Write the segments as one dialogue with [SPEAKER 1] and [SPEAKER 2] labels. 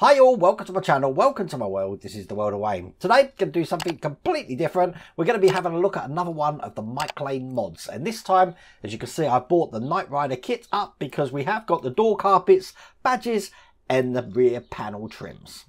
[SPEAKER 1] Hi all, welcome to my channel, welcome to my world. This is the world of Wayne. Today I'm going to do something completely different. We're going to be having a look at another one of the Mike Lane mods, and this time, as you can see, I bought the Knight Rider kit up because we have got the door carpets, badges and the rear panel trims.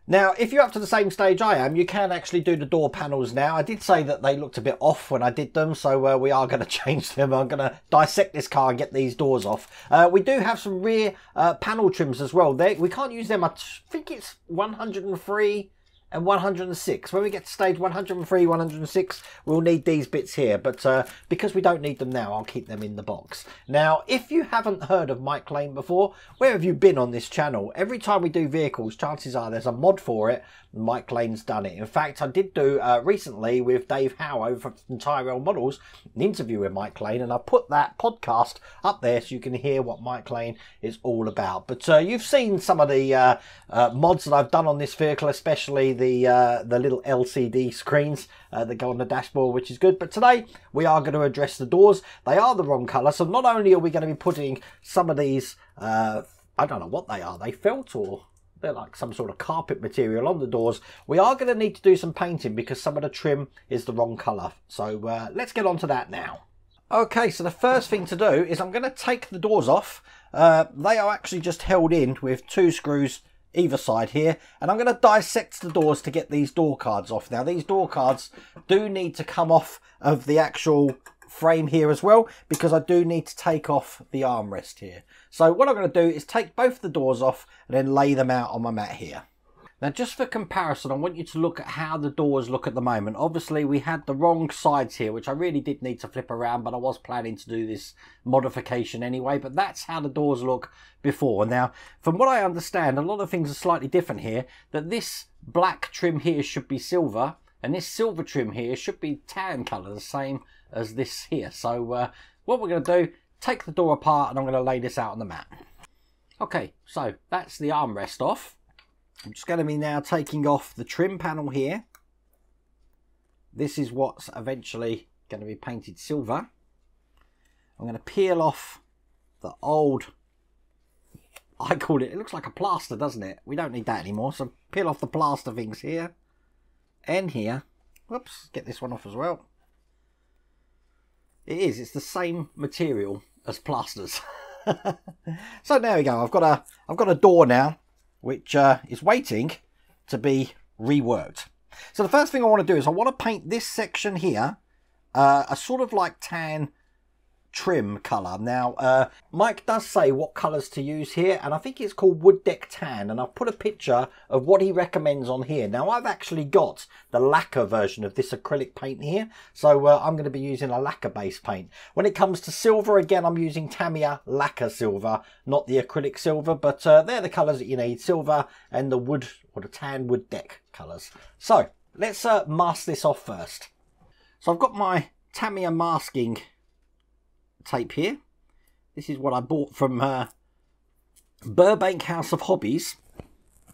[SPEAKER 1] Now, if you're up to the same stage I am, you can actually do the door panels now. I did say that they looked a bit off when I did them, so we are going to change them. I'm going to dissect this car and get these doors off. We do have some rear panel trims as well. We can't use them. I think it's 103 and 106. When we get to stage 103, 106, we'll need these bits here. But because we don't need them now, I'll keep them in the box. Now, if you haven't heard of Mike Lane before, where have you been on this channel? Every time we do vehicles, chances are there's a mod for it. Mike Lane's done it. In fact, I did do recently with Dave Howe over from Tyrell Models an interview with Mike Lane, and I put that podcast up there so you can hear what Mike Lane is all about. But you've seen some of the mods that I've done on this vehicle, especially the little LCD screens that go on the dashboard, which is good. But today we are going to address the doors. They are the wrong colour, so not only are we going to be putting some of these, I don't know what they are, they felt or they're like some sort of carpet material on the doors. We are going to need to do some painting because some of the trim is the wrong colour. So let's get on to that now. Okay, so the first thing to do is I'm going to take the doors off. They are actually just held in with 2 screws either side here, and I'm going to dissect the doors to get these door cards off. Now, these door cards do need to come off of the actual frame here as well, because I do need to take off the armrest here. So what I'm going to do is take both the doors off and then lay them out on my mat here. Now, just for comparison, I want you to look at how the doors look at the moment. Obviously, we had the wrong sides here, which I really did need to flip around, but I was planning to do this modification anyway. But that's how the doors look before. Now, from what I understand, a lot of things are slightly different here. That this black trim here should be silver, and this silver trim here should be tan colour, the same as this here. So what we're going to do, take the door apart, and I'm going to lay this out on the mat. Okay, so that's the armrest off. I'm just going to be now taking off the trim panel here. This is what's eventually going to be painted silver. I'm going to peel off the old, I call it looks like a plaster, doesn't it? We don't need that anymore. So peel off the plaster things here and here. Whoops, get this one off as well. It's the same material as plasters. So there we go. I've got a door now, which is waiting to be reworked. So the first thing I want to do is I want to paint this section here a sort of like tan trim colour. Now, Mike does say what colours to use here, and I think it's called Wood Deck Tan, and I've put a picture of what he recommends on here. Now, I've actually got the lacquer version of this acrylic paint here, so I'm going to be using a lacquer based paint. When it comes to silver, again, I'm using Tamiya lacquer silver, not the acrylic silver, but they're the colours that you need, silver and the wood or the tan wood deck colours. So let's mask this off first. So I've got my Tamiya masking tape here. This is what I bought from Burbank House of Hobbies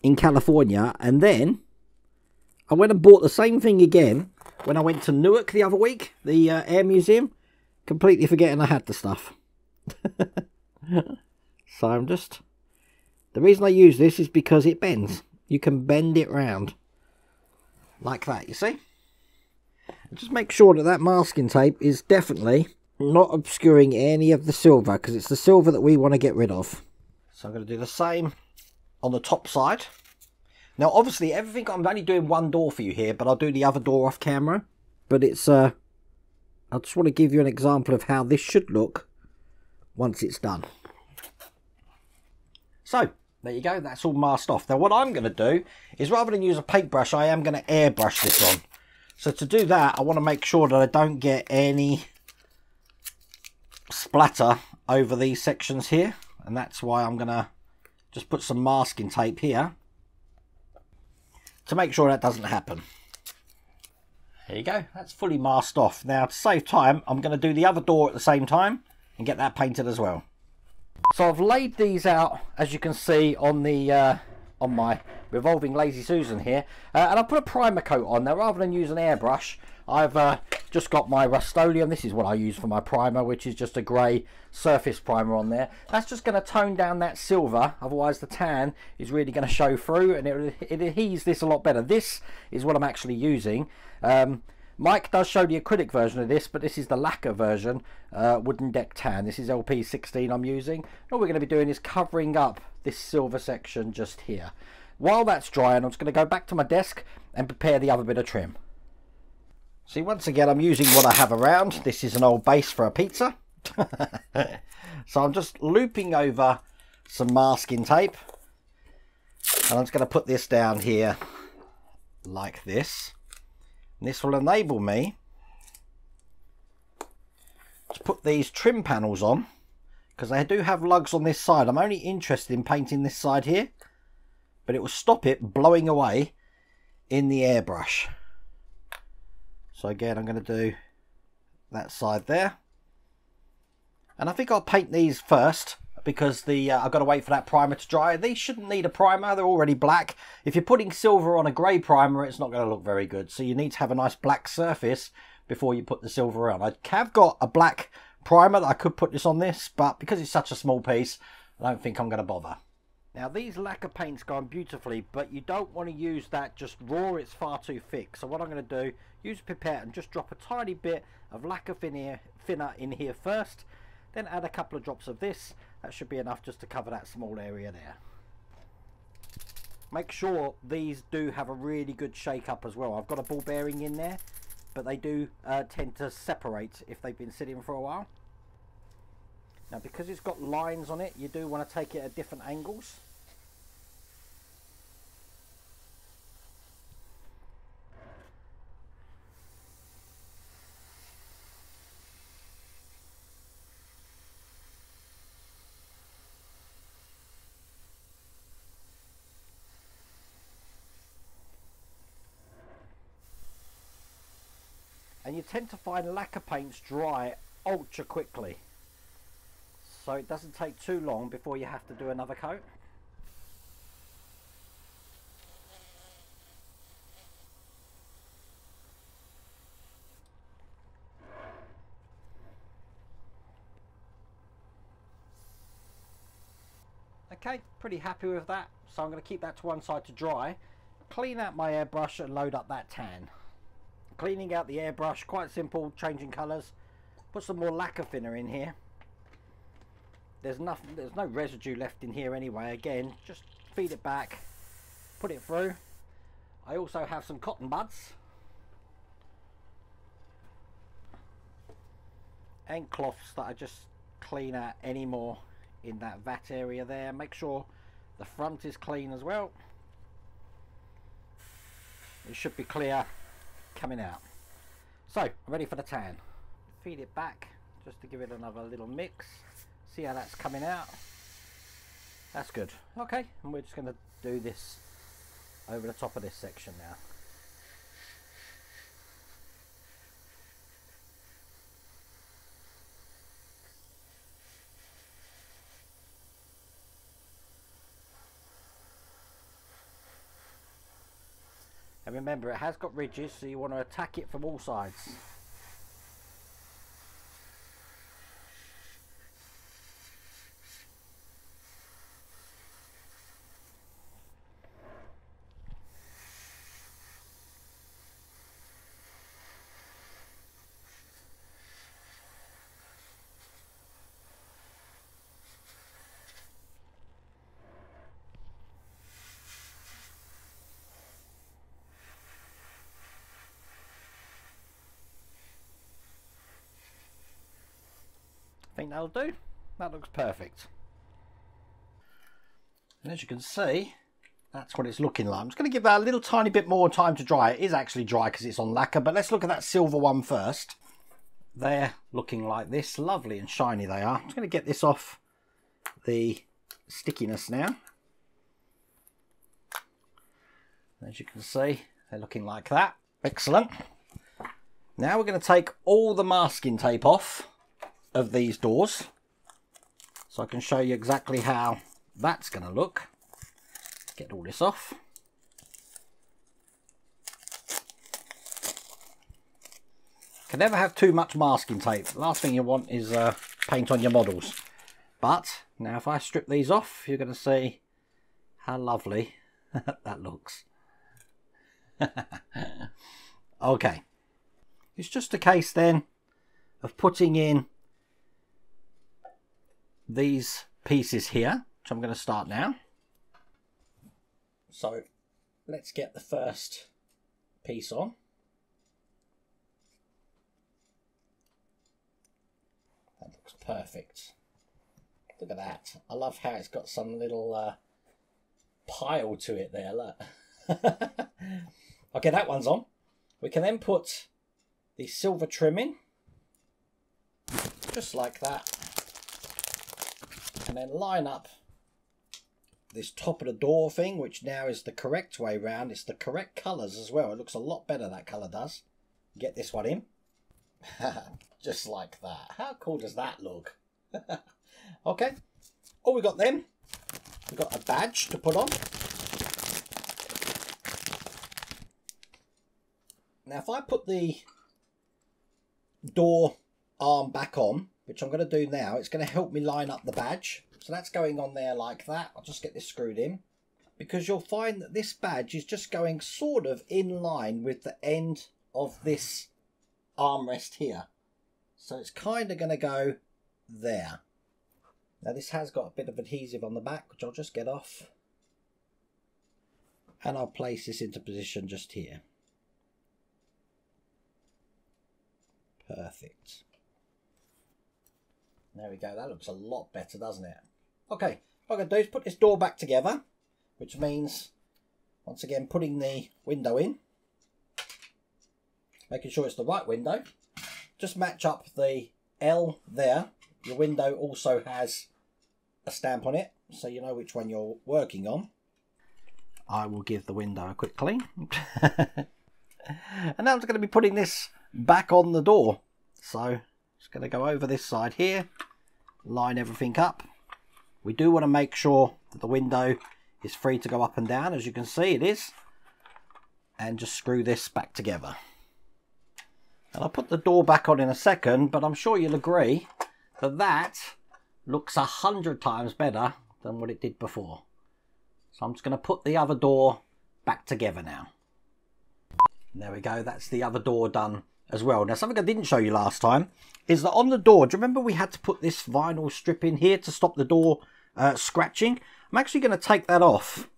[SPEAKER 1] in California, and then I went and bought the same thing again when I went to Newark the other week, the Air Museum, completely forgetting I had the stuff. So I'm just, the reason I use this is because it bends. You can bend it round like that, you see. Just make sure that that masking tape is definitely not obscuring any of the silver, because it's the silver that we want to get rid of. So I'm going to do the same on the top side. Now, obviously, everything, I'm only doing one door for you here, but I'll do the other door off camera. But it's, I just want to give you an example of how this should look once it's done. So, there you go, that's all masked off. Now, what I'm going to do is, rather than use a paintbrush, I am going to airbrush this on. So to do that, I want to make sure that I don't get any splatter over these sections here, and that's why I'm gonna just put some masking tape here to make sure that doesn't happen. There you go, that's fully masked off. Now, to save time, I'm going to do the other door at the same time and get that painted as well. So I've laid these out, as you can see, on the on my revolving Lazy Susan here, and I put a primer coat on. Now, rather than use an airbrush, I've just got my Rust-Oleum. This is what I use for my primer, which is just a grey surface primer on there. That's just going to tone down that silver, otherwise the tan is really going to show through, and it adheres this a lot better. This is what I'm actually using. Mike does show the acrylic version of this, but this is the lacquer version, wooden deck tan. This is LP16 I'm using. All we're going to be doing is covering up this silver section just here. While that's drying, I'm just going to go back to my desk and prepare the other bit of trim. See, once again, I'm using what I have around. This is an old base for a pizza. So I'm just looping over some masking tape. And I'm just going to put this down here like this. And this will enable me to put these trim panels on, because they do have lugs on this side. I'm only interested in painting this side here, but it will stop it blowing away in the airbrush. So again, I'm going to do that side there. And I think I'll paint these first, because I've got to wait for that primer to dry. These shouldn't need a primer, they're already black. If you're putting silver on a grey primer, it's not going to look very good. So you need to have a nice black surface before you put the silver on. I have got a black primer that I could put this on this, but because it's such a small piece, I don't think I'm going to bother. Now these lacquer paints go on beautifully, but you don't want to use that just raw, it's far too thick. So what I'm going to do, use a pipette and just drop a tiny bit of lacquer thinner in here first, then add a couple of drops of this. That should be enough just to cover that small area there. Make sure these do have a really good shake up as well. I've got a ball bearing in there, but they do tend to separate if they've been sitting for a while. Now because it's got lines on it, you do want to take it at different angles. And you tend to find lacquer paints dry ultra quickly, so it doesn't take too long before you have to do another coat. Okay, pretty happy with that, so I'm going to keep that to one side to dry, clean out my airbrush and load up that tan. Cleaning out the airbrush, quite simple, changing colours. Put some more lacquer thinner in here. There's no residue left in here anyway. Again, just feed it back, put it through. I also have some cotton buds and cloths that I just clean out any more in that vat area there. Make sure the front is clean as well. It should be clear coming out. So I'm ready for the tan. Feed it back just to give it another little mix. See how that's coming out. That's good. Okay, and we're just going to do this over the top of this section now. And remember, it has got ridges, so you want to attack it from all sides. I think that'll do. That looks perfect. And as you can see, that's what it's looking like. I'm just going to give that a little tiny bit more time to dry. It is actually dry because it's on lacquer, but let's look at that silver one first. They're looking like this. Lovely and shiny they are. I'm just going to get this off the stickiness now. As you can see, they're looking like that. Excellent. Now we're going to take all the masking tape off of these doors, so I can show you exactly how that's going to look. Get all this off. Can never have too much masking tape. The last thing you want is paint on your models. But now if I strip these off, you're going to see how lovely that looks. Okay. It's just a case then of putting in these pieces here, which I'm going to start now. So let's get the first piece on. That looks perfect. Look at that. I love how it's got some little pile to it there, look. Okay, that one's on. We can then put the silver trim in, just like that, and then line up this top of the door thing, which now is the correct way round. It's the correct colours as well. It looks a lot better, that colour does. Get this one in. Just like that. How cool does that look? Okay, all we got then, we've got a badge to put on. Now if I put the door arm back on, which I'm going to do now, it's going to help me line up the badge. So that's going on there like that. I'll just get this screwed in, because you'll find that this badge is just going sort of in line with the end of this armrest here. So it's kind of going to go there. Now this has got a bit of adhesive on the back, which I'll just get off. And I'll place this into position just here. Perfect. There we go. That looks a lot better, doesn't it? Okay, what I'm going to do is put this door back together, which means, once again, putting the window in. Making sure it's the right window. Just match up the L there. Your window also has a stamp on it, so you know which one you're working on. I will give the window a quick clean. And now I'm just going to be putting this back on the door. So just going to go over this side here, line everything up. We do want to make sure that the window is free to go up and down, as you can see it is, and just screw this back together. And I'll put the door back on in a second, but I'm sure you'll agree that that looks 100 times better than what it did before. So I'm just going to put the other door back together now. And there we go, that's the other door done as well. Now something I didn't show you last time is that on the door, do you remember we had to put this vinyl strip in here to stop the door scratching? I'm actually going to take that off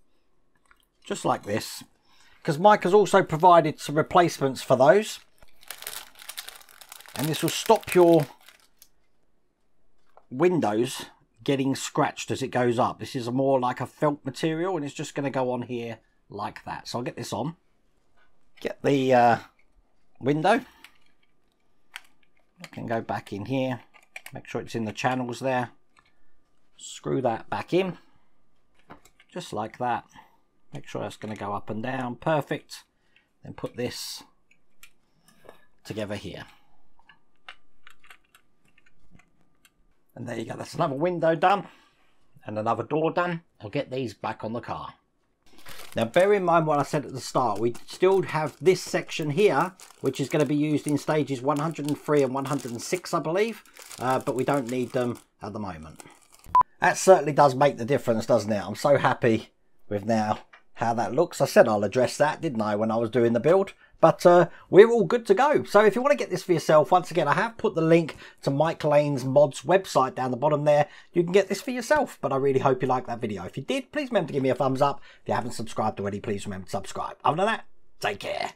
[SPEAKER 1] just like this, because Mike has also provided some replacements for those, and this will stop your windows getting scratched as it goes up. This is more like a felt material, and it's just going to go on here like that. So I'll get this on, get the window. I can go back in here, make sure it's in the channels there, screw that back in just like that, make sure that's going to go up and down, perfect. Then put this together here, and there you go, that's another window done and another door done. I'll get these back on the car. Now bear in mind what I said at the start, we still have this section here, which is going to be used in stages 103 and 106, I believe, but we don't need them at the moment. That certainly does make the difference, doesn't it? I'm so happy with now how that looks. I said I'll address that, didn't I, when I was doing the build? But we're all good to go. So if you want to get this for yourself, once again, I have put the link to Mike Lane's mods website down the bottom there. You can get this for yourself, but I really hope you liked that video. If you did, please remember to give me a thumbs up. If you haven't subscribed already, please remember to subscribe. Other than that, take care.